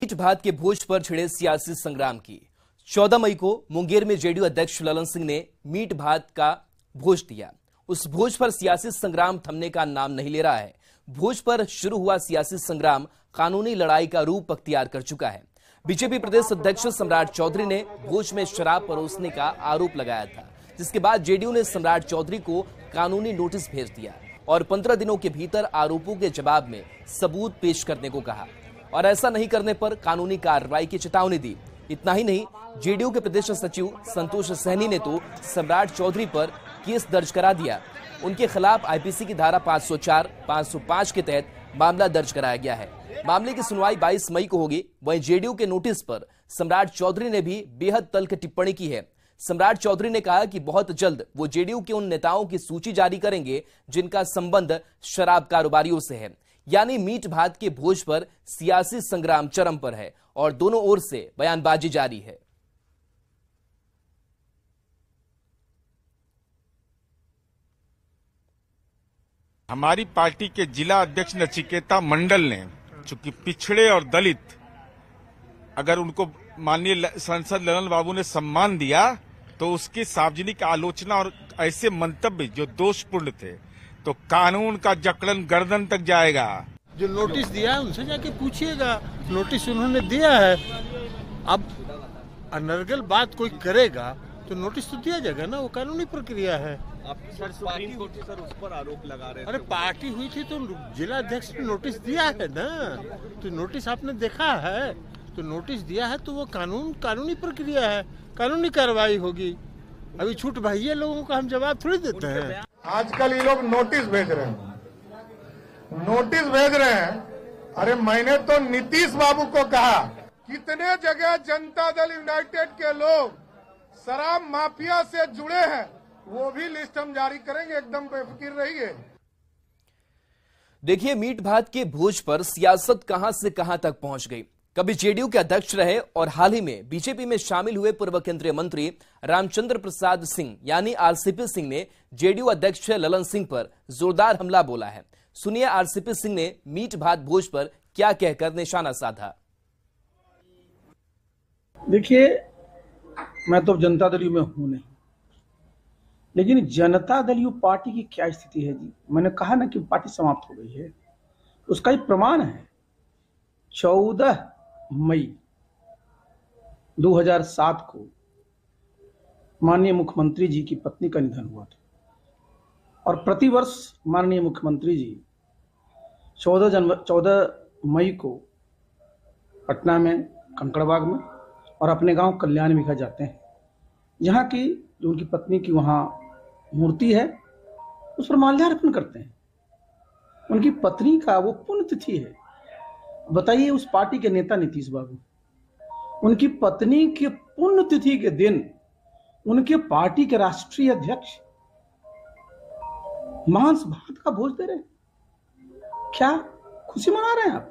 Meet भात के भोज पर छिड़े सियासी संग्राम की 14 मई को मुंगेर में जेडीयू अध्यक्ष ललन सिंह ने मीट भात का भोज दिया। उस भोज पर सियासी संग्राम थमने का नाम नहीं ले रहा है। भोज पर शुरू हुआ सियासी संग्राम कानूनी लड़ाई का रूप अख्तियार कर चुका है। बीजेपी प्रदेश अध्यक्ष सम्राट चौधरी ने भोज में शराब परोसने का आरोप लगाया था, जिसके बाद जेडीयू ने सम्राट चौधरी को कानूनी नोटिस भेज दिया और 15 दिनों के भीतर आरोपों के जवाब में सबूत पेश करने को कहा और ऐसा नहीं करने पर कानूनी कार्रवाई की चेतावनी दी। इतना ही नहीं, जेडीयू के प्रदेश सचिव संतोष सहनी ने तो सम्राट चौधरी पर केस दर्ज करा दिया। उनके खिलाफ आईपीसी की धारा 504, 505 के तहत मामला दर्ज कराया गया है। मामले की सुनवाई 22 मई को होगी। वहीं जेडीयू के नोटिस पर सम्राट चौधरी ने भी बेहद तल्ख टिप्पणी की है। सम्राट चौधरी ने कहा कि बहुत जल्द वो जेडीयू के उन नेताओं की सूची जारी करेंगे जिनका संबंध शराब कारोबारियों से है। यानी मीट भात के भोज पर सियासी संग्राम चरम पर है और दोनों ओर से बयानबाजी जारी है। हमारी पार्टी के जिला अध्यक्ष नचिकेता मंडल ने, चूंकि पिछड़े और दलित, अगर उनको माननीय सांसद ललन बाबू ने सम्मान दिया तो उसकी सार्वजनिक आलोचना और ऐसे मंतव्य जो दोषपूर्ण थे तो कानून का जकड़न गर्दन तक जाएगा। जो नोटिस दिया है उनसे जाके पूछिएगा, नोटिस उन्होंने दिया है। अब अनर्गल बात कोई करेगा तो नोटिस तो दिया जाएगा ना, वो कानूनी प्रक्रिया है। आपकी सर सुप्रीम कोर्ट सर उस पर आरोप लगा रहे थे। अरे पार्टी हुई थी तो जिला अध्यक्ष ने नोटिस दिया है ना, तो नोटिस आपने देखा है, तो नोटिस दिया है तो वो कानूनी प्रक्रिया है, कानूनी कार्रवाई होगी। अभी छूट भाइये लोगों को हम जवाब थोड़ी देते हैं। आजकल ये लोग नोटिस भेज रहे हैं, अरे मैंने तो नीतीश बाबू को कहा, कितने जगह जनता दल यूनाइटेड के लोग शराब माफिया से जुड़े हैं, वो भी लिस्ट हम जारी करेंगे, एकदम बेफिक्र रहिए। देखिए, मीट भात के भोज पर सियासत कहां से कहां तक पहुंच गई। कभी जेडीयू के अध्यक्ष रहे और हाल ही में बीजेपी में शामिल हुए पूर्व केंद्रीय मंत्री रामचंद्र प्रसाद सिंह यानी आरसीपी सिंह ने जेडीयू अध्यक्ष ललन सिंह पर जोरदार हमला बोला है। सुनिए आरसीपी सिंह ने मीट भात भोज पर क्या कहकर निशाना साधा। देखिए, मैं तो जनता दल में हूं नहीं, लेकिन जनता दल पार्टी की क्या स्थिति है जी। मैंने कहा ना कि पार्टी समाप्त हो गई है, उसका ही प्रमाण है 14 मई 2007 को माननीय मुख्यमंत्री जी की पत्नी का निधन हुआ था और प्रतिवर्ष माननीय मुख्यमंत्री जी 14 मई को पटना में कंकड़बाग में और अपने गांव कल्याण बिघा जाते हैं, जहां की जो उनकी पत्नी की वहां मूर्ति है उस पर माल्यार्पण करते हैं। उनकी पत्नी का वो पुण्यतिथि है। बताइए, उस पार्टी के नेता नीतीश बाबू, उनकी पत्नी के पुण्यतिथि के दिन उनके पार्टी के राष्ट्रीय अध्यक्ष मांस भात का भोज दे रहे हैं। क्या खुशी मना रहे हैं आप?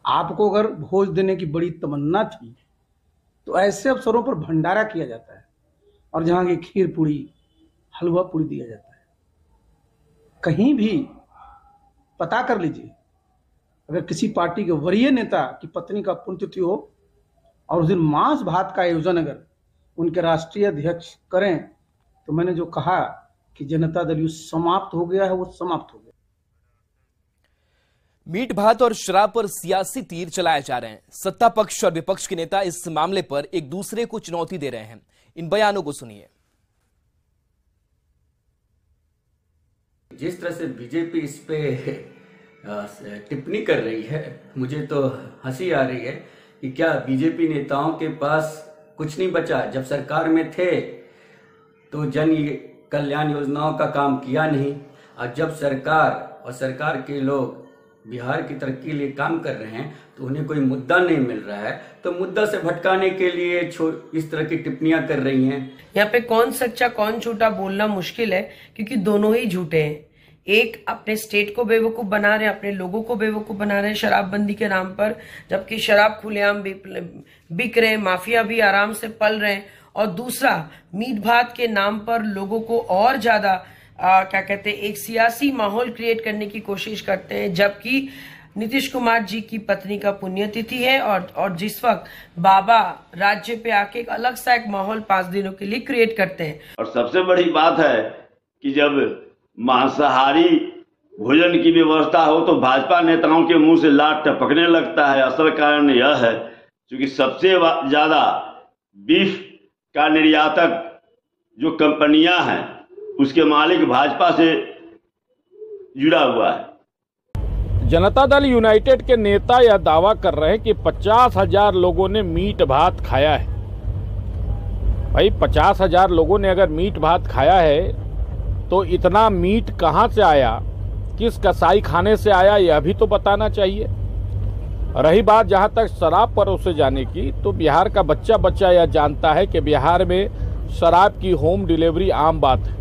आपको अगर भोज देने की बड़ी तमन्ना थी तो ऐसे अवसरों पर भंडारा किया जाता है और जहां की खीर पूरी, हलवा पूरी दिया जाता है। कहीं भी पता कर लीजिए, अगर किसी पार्टी के वरीय नेता की पत्नी का पुण्यतिथि हो और उस दिन मांस भात का आयोजन अगर उनके राष्ट्रीय अध्यक्ष करें, तो मैंने जो कहा कि जनता दल समाप्त हो गया है, वो समाप्त हो गया। मीट भात और शराब पर सियासी तीर चलाए जा रहे हैं। सत्ता पक्ष और विपक्ष के नेता इस मामले पर एक दूसरे को चुनौती दे रहे हैं। इन बयानों को सुनिए। जिस तरह से बीजेपी इस पे टिप्पणी कर रही है, मुझे तो हंसी आ रही है कि क्या बीजेपी नेताओं के पास कुछ नहीं बचा। जब सरकार में थे तो जन कल्याण योजनाओं का काम किया नहीं, और जब सरकार के लोग बिहार की तरक्की के लिए काम कर रहे हैं तो उन्हें कोई मुद्दा नहीं मिल रहा है, तो मुद्दा से भटकाने के लिए इस तरह की टिप्पणियां कर रही हैं। यहाँ पे कौन सच्चा कौन झूठा बोलना मुश्किल है, क्योंकि दोनों ही झूठे हैं। एक अपने स्टेट को बेवकूफ बना रहे हैं, अपने लोगों को बेवकूफ बना रहे हैं शराबबंदी के नाम पर, जबकि शराब खुलेआम बिक रहे हैं, माफिया भी आराम से पल रहे हैं। और दूसरा, मीट भात के नाम पर लोगों को और ज्यादा क्या कहते हैं, एक सियासी माहौल क्रिएट करने की कोशिश करते हैं, जबकि नीतीश कुमार जी की पत्नी का पुण्यतिथि है और जिस वक्त बाबा राज्य पे आके एक अलग सा एक माहौल 5 दिनों के लिए क्रिएट करते हैं। और सबसे बड़ी बात है कि जब मांसाहारी भोजन की व्यवस्था हो तो भाजपा नेताओं के मुंह से लात टपकने लगता है। असल कारण यह है क्योंकि सबसे ज्यादा बीफ का निर्यातक जो कंपनियां हैं उसके मालिक भाजपा से जुड़ा हुआ है। जनता दल यूनाइटेड के नेता यह दावा कर रहे हैं कि 50,000 लोगों ने मीट भात खाया है। भाई 50,000 लोगों ने अगर मीट भात खाया है तो इतना मीट कहां से आया, किस कसाई खाने से आया, यह भी तो बताना चाहिए। रही बात जहां तक शराब परोसे जाने की, तो बिहार का बच्चा यह जानता है कि बिहार में शराब की होम डिलीवरी आम बात है।